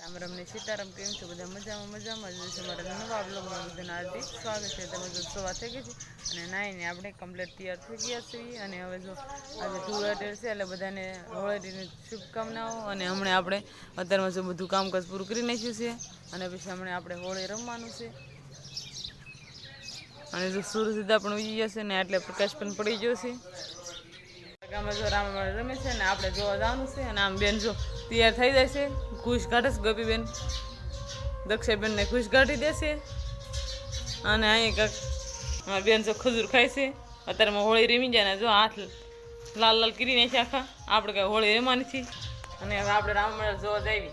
રામ રામ ને સીતારામ. કેમ છો બધા? મજામાં જ મારા નવા બ્લોગમાં બધાને હાર્દિક સ્વાગત છે. તમે જો સવાર થઈ ગઈ છે અને નાઈને આપણે કમ્પ્લીટ તૈયાર થઈ ગયા છીએ. અને હવે જો આજે ધૂળેટી છે એટલે બધાને હોળીની શુભકામનાઓ. અને હમણાં આપણે અત્યારમાં જો બધું કામકાજ પૂરું કરી નાખ્યું છે અને પછી હમણાં આપણે હોળી રમવાનું છે. અને જો સૂરજ સીધા પણ ઉગી જશે ને એટલે પ્રકાશ પણ પડી ગયો છે. ગામમાં જો રામામણ રમે છે ને આપણે જોવા જવાનું છે. અને આમ બેન જો તૈયાર થઈ જાય છે, ખુશ કાઢે છે ગોપીબેન. દક્ષાબેનને ખુશ કાઢી દેશે. અને અહીં કાંક બેન જો ખજૂર ખાય છે. અત્યારમાં હોળી રમી જાય ને જો હાથ લાલ લાલ કરી નાખે આખા. આપણે કાંઈ હોળી રમવાની છીએ. અને હવે આપણે રામામણ જોવા જઈએ.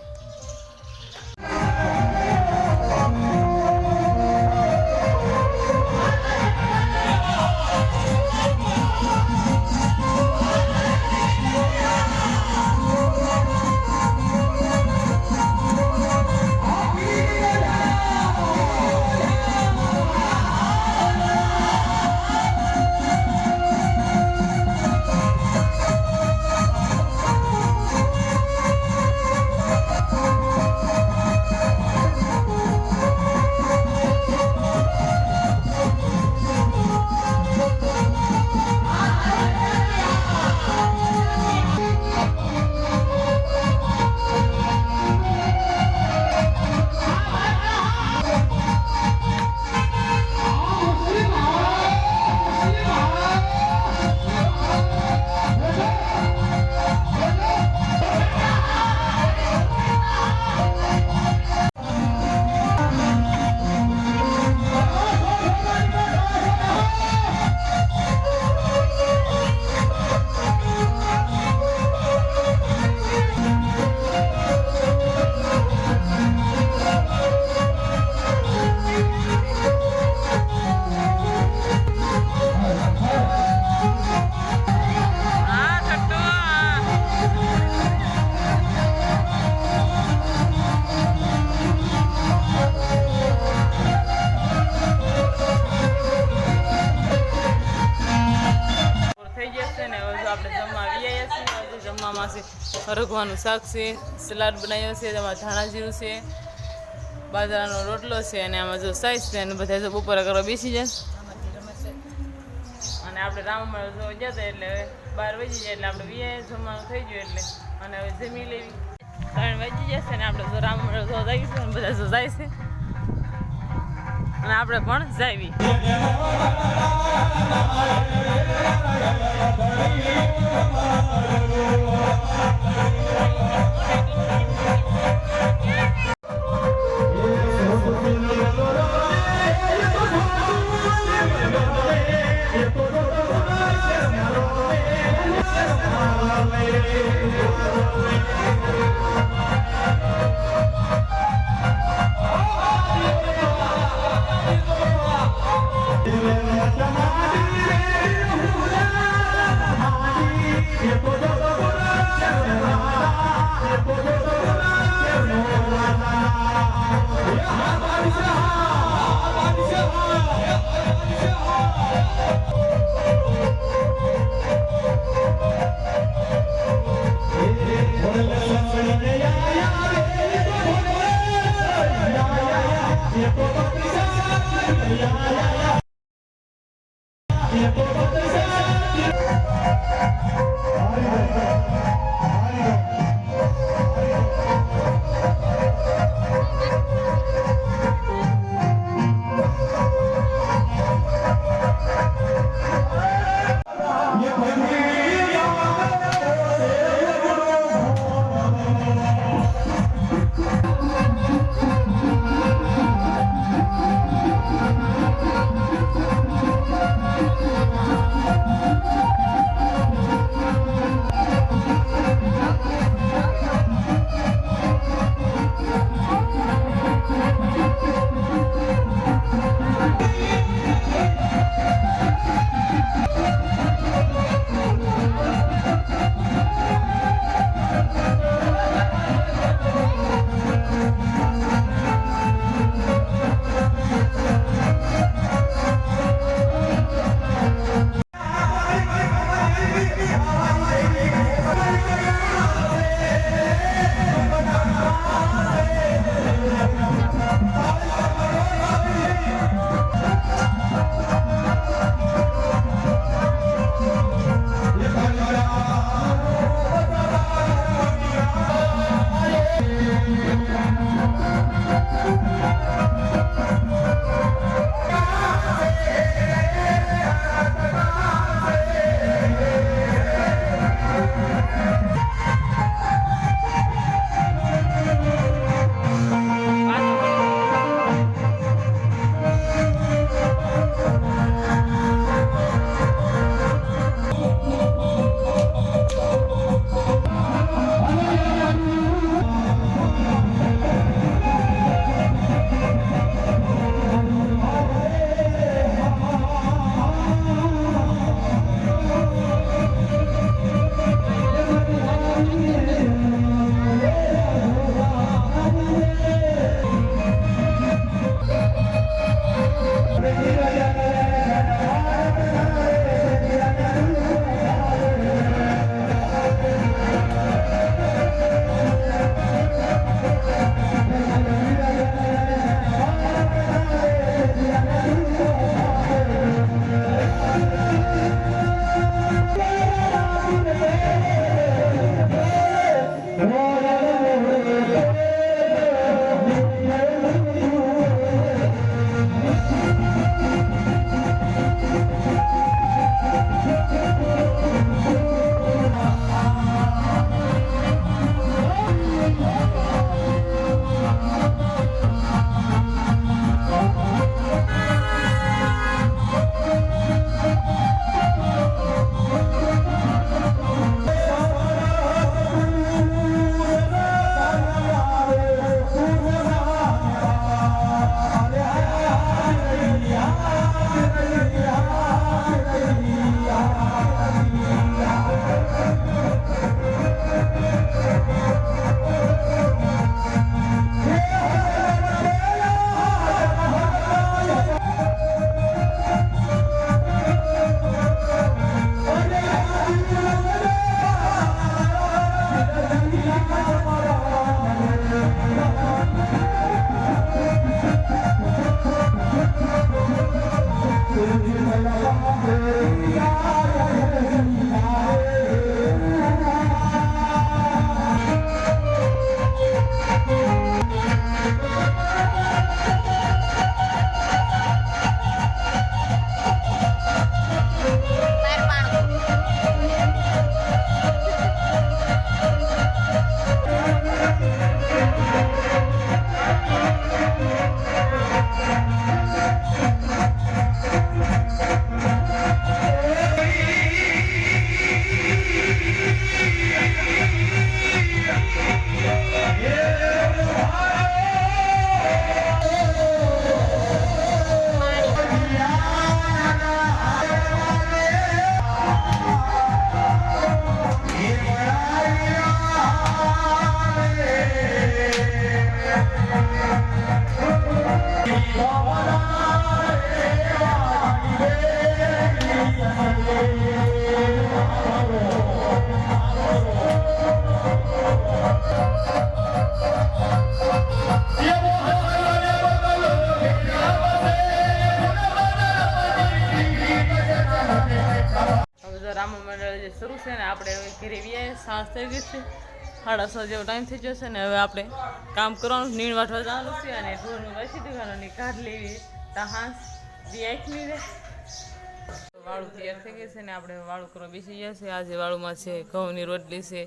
જમવામાં છે રગવાનું શાક છે, સલાડ બનાવ્યો છે, તેમાં ધાણા જીરું છે, બાજરાનો રોટલો છે અને આમાં જો સાઈઝ છે. અને બધા જો બપોરા કરવા બેસી જાય. અને આપણે રામામણ જો ગયા હતા એટલે 12 વાગી જાય એટલે આપણે વીઆઈ જમવાનું થઈ ગયું એટલે. અને હવે જમી લેવી. 3 વાગી જશે ને આપણે જો રામામણ જો જઈશું અને બધા જો જાય છે અને આપણે પણ જાવી. છે ને આપણે હવે ઘરે વ્યાય સાંજ થઈ ગઈ છે 6:30 જેવો ટાઈમ થઈ જશે ને હવે આપણે કામ કરવાનું નીણ વાટવા જવાનું છે અને ઢોરનું વાસી દેવાનું ને કાઢ લેવી ત્યાં હાંસ વ્યાખની રહે વાળું તૈયાર થઈ ગયું છે ને આપણે વાળું કરવા બેસી ગયા છે આજે વાળુમાં છે ઘઉંની રોટલી છે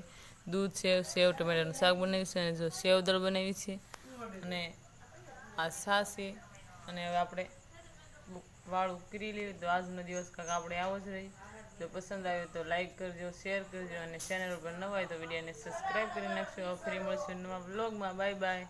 દૂધ છે સેવ ટમેટાનું શાક બનાવ્યું છે અને જો સેવ દળ બનાવી છે અને આ છાશ છે અને હવે આપણે વાળું કરી લઈએ તો આજનો દિવસ કાંક આપણે આવો જ રહી જો પસંદ આવ્યો તો લાઈક કરજો શેર કરજો અને ચેનલ ઉપર નવા હોય તો વિડીયોને સબસ્ક્રાઈબ કરી નાખજો ફરી મળશું નવા બ્લોગમાં બાય બાય